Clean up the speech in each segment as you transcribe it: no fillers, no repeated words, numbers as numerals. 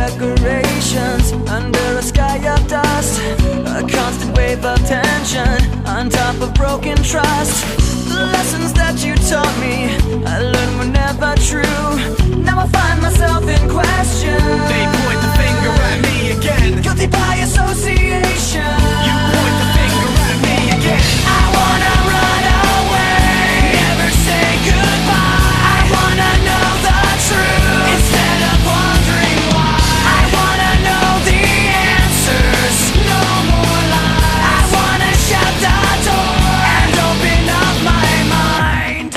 Decorations under a sky of dust, a constant wave of tension on top of broken trust. The lessons that you taught me, I learned were never true. Now I find myself in question. They point the finger at me again. Guilty by association. You point the finger at me again. I wanna run away, never say goodbye. I wanna know the truth instead of wondering why. I wanna know the answers, no more lies. I wanna shut the door and open up my mind.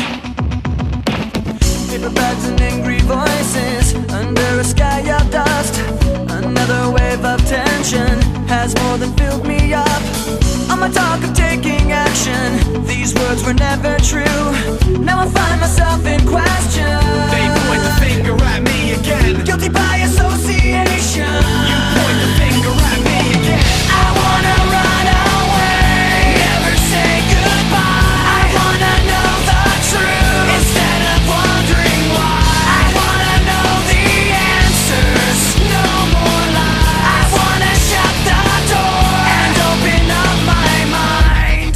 Paper bags and angry voices under a sky of dust. Another wave of tension has more than filled me up. On my talk of taking action, these words were never true. Now I find myself in question. They point the finger at me again. Guilty by association. You point the finger at me again. I wanna run away, never say goodbye. I wanna know the truth instead of wondering why. I wanna know the answers, no more lies. I wanna shut the door and open up my mind.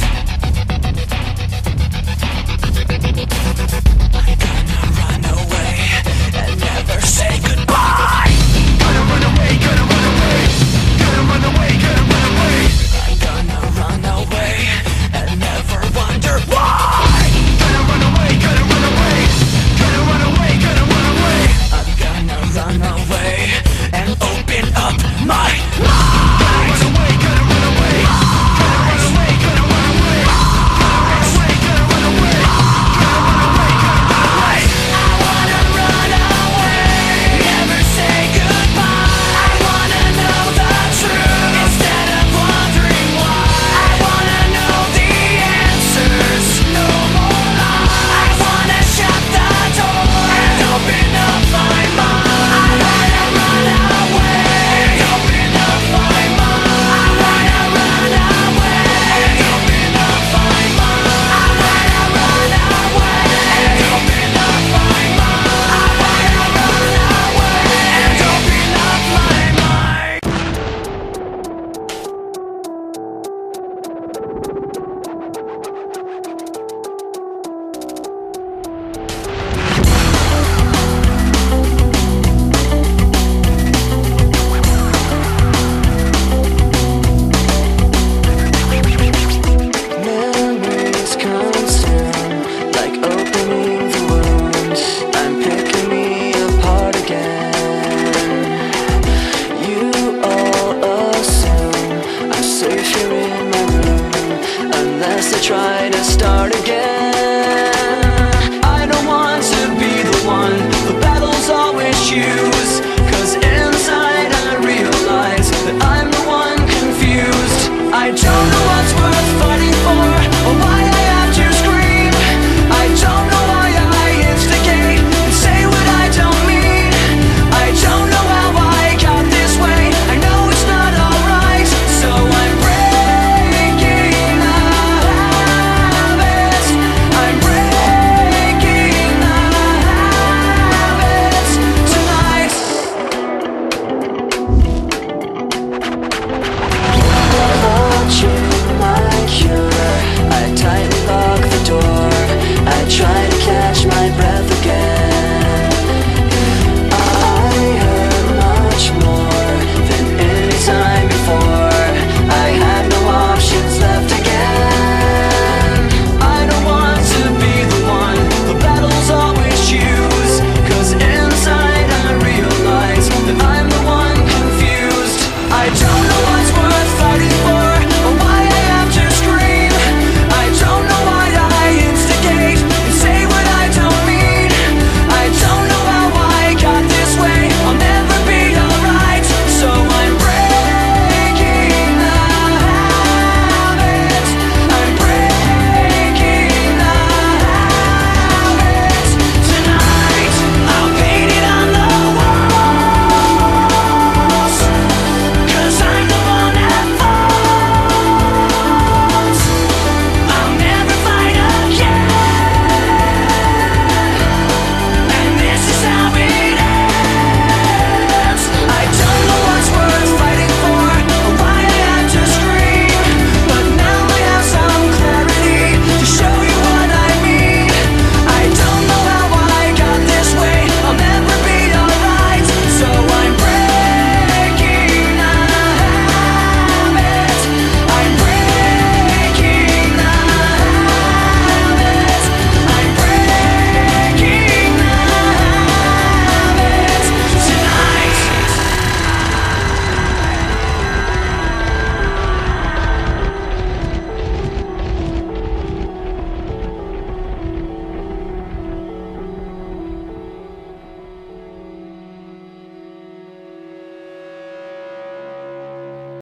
I'm gonna run away and never say goodbye. Gonna run away, gonna run away. Gonna run away, gonna run away. I'm gonna run away and never wonder why. Gonna run away, gonna run away. Gonna run away, gonna run away. I'm gonna run away and open up my mind. Gonna run away, gonna run away. Gonna run away, gonna run away. Gonna run away, gonna run away. Gonna run away, gonna run away. I wanna run away, never say goodbye. I wanna know the truth instead of wondering why. I wanna know the answers, no more lies. I wanna shut the door and open up my mind. I wanna run away and open up my mind. I wanna run away and open up my mind. I wanna run away and open up my mind. I wanna run away and open up my mind. Memories consume, like opening the wounds. I'm picking me apart again. You all assume I'm safe here in my room, unless I try to start again. I don't want to be the one, the battle's always you.